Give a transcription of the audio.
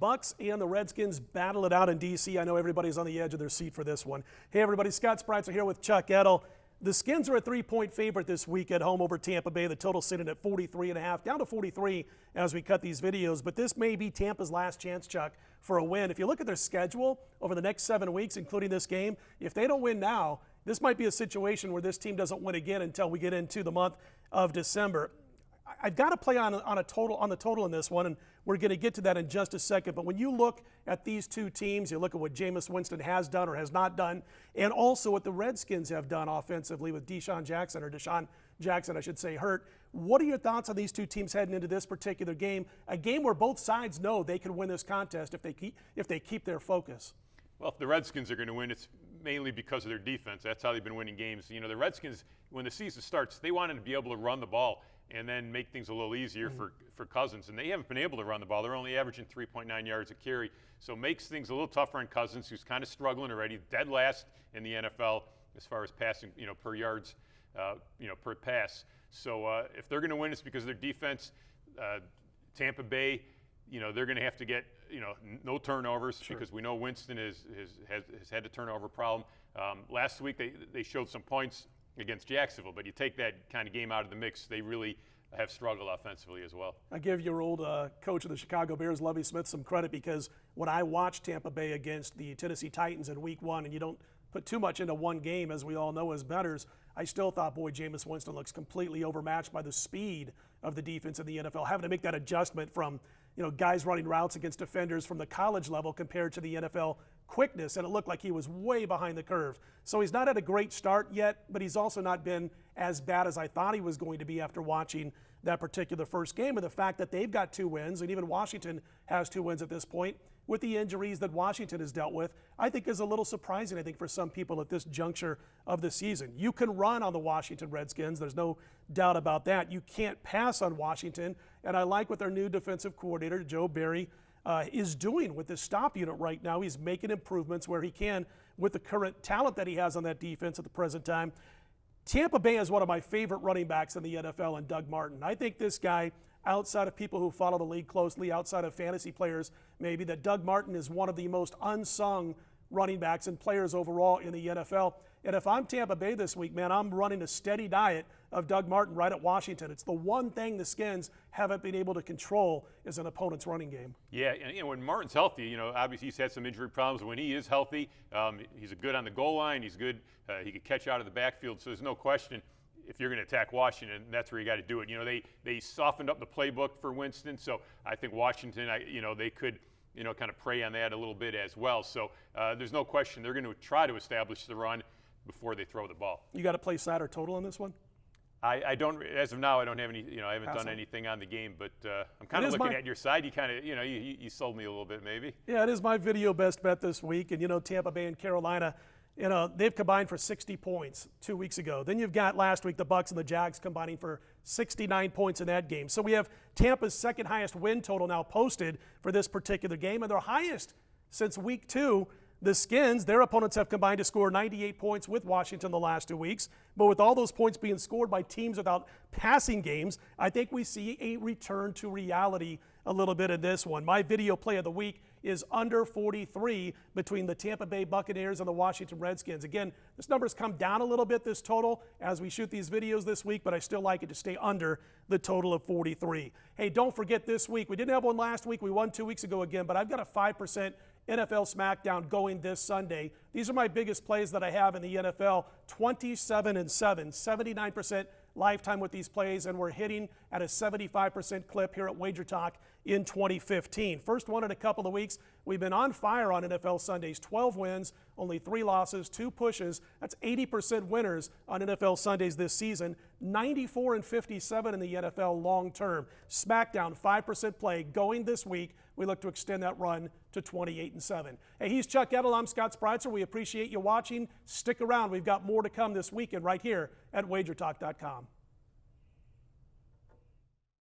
Bucs and the Redskins battle it out in D.C. I know everybody's on the edge of their seat for this one. Hey, everybody, Scott Spreitzer here with Chuck Edel. The Skins are a 3-point favorite this week at home over Tampa Bay. The total sitting at 43.5, down to 43 as we cut these videos. But this may be Tampa's last chance, Chuck, for a win. If you look at their schedule over the next 7 weeks, including this game, if they don't win now, this might be a situation where this team doesn't win again until we get into the month of December. I've got to play on the total in this one, and we're going to get to that in just a second. But when you look at these two teams, you look at what Jameis Winston has done or has not done, and also what the Redskins have done offensively with Deshaun Jackson, I should say, hurt. What are your thoughts on these two teams heading into this particular game? A game where both sides know they can win this contest if they keep their focus. Well, if the Redskins are going to win, it's mainly because of their defense. That's how they've been winning games. You know, the Redskins, when the season starts, they wanted to be able to run the ball and then make things a little easier for Cousins. And they haven't been able to run the ball. They're only averaging 3.9 yards a carry. So it makes things a little tougher on Cousins, who's kind of struggling already, dead last in the NFL as far as passing, per yards, per pass. So if they're going to win, it's because of their defense. Tampa Bay, they're going to have to get, no turnovers because we know Winston has had a turnover problem. Last week they showed some points against Jacksonville, but you take that kind of game out of the mix, they really have struggled offensively as well. I give your old coach of the Chicago Bears, Lovie Smith, some credit because when I watched Tampa Bay against the Tennessee Titans in Week 1, and you don't put too much into one game, as we all know as bettors, I still thought, boy, Jameis Winston looks completely overmatched by the speed of the defense in the NFL, having to make that adjustment from guys running routes against defenders from the college level compared to the NFL quickness, and it looked like he was way behind the curve. So he's not had a great start yet, but he's also not been as bad as I thought he was going to be after watching that particular first game. And the fact that they've got 2 wins, and even Washington has 2 wins at this point, with the injuries that Washington has dealt with, I think is a little surprising, I think, for some people at this juncture of the season. You can run on the Washington Redskins. There's no doubt about that. You can't pass on Washington. And I like what their new defensive coordinator, Joe Barry, is doing with this stop unit right now. He's making improvements where he can with the current talent that he has on that defense at the present time. Tampa Bay is one of my favorite running backs in the NFL, and Doug Martin. I think this guy, outside of people who follow the league closely, outside of fantasy players maybe, that Doug Martin is one of the most unsung running backs and players overall in the NFL. And if I'm Tampa Bay this week, man, I'm running a steady diet of Doug Martin right at Washington. It's the one thing the Skins haven't been able to control is an opponent's running game. Yeah, and when Martin's healthy, obviously he's had some injury problems. When he is healthy, he's good on the goal line. He's good. He can catch out of the backfield. So there's no question if you're going to attack Washington, that's where you got to do it. They softened up the playbook for Winston. So I think Washington, they could kind of prey on that a little bit as well. So there's no question they're going to try to establish the run before they throw the ball. You got to play side or total on this one? I don't, as of now, I don't have any, I haven't done anything on the game, but I'm kind of looking at your side. You kind of, you sold me a little bit maybe. Yeah, it is my video best bet this week. And, Tampa Bay and Carolina, they've combined for 60 points 2 weeks ago. Then you've got last week the Bucs and the Jags combining for 69 points in that game. So we have Tampa's second highest win total now posted for this particular game, and their highest since week 2. The Skins, their opponents have combined to score 98 points with Washington the last 2 weeks. But with all those points being scored by teams without passing games, I think we see a return to reality a little bit in this one. My video play of the week is under 43 between the Tampa Bay Buccaneers and the Washington Redskins. Again, this number's come down a little bit, this total, as we shoot these videos this week, but I still like it to stay under the total of 43. Hey, don't forget this week. We didn't have one last week. We won 2 weeks ago again, but I've got a 5% NFL Smackdown going this Sunday. These are my biggest plays that I have in the NFL, 27-7, 79% lifetime with these plays, and we're hitting at a 75% clip here at Wager Talk in 2015. First one in a couple of weeks. We've been on fire on NFL Sundays, 12 wins, only 3 losses, 2 pushes. That's 80% winners on NFL Sundays this season, 94-57 in the NFL long term. Smackdown, 5% play going this week. We look to extend that run to 28-7. Hey, he's Chuck Edel. I'm Scott Spreitzer. We appreciate you watching. Stick around. We've got more to come this weekend right here at WagerTalk.com.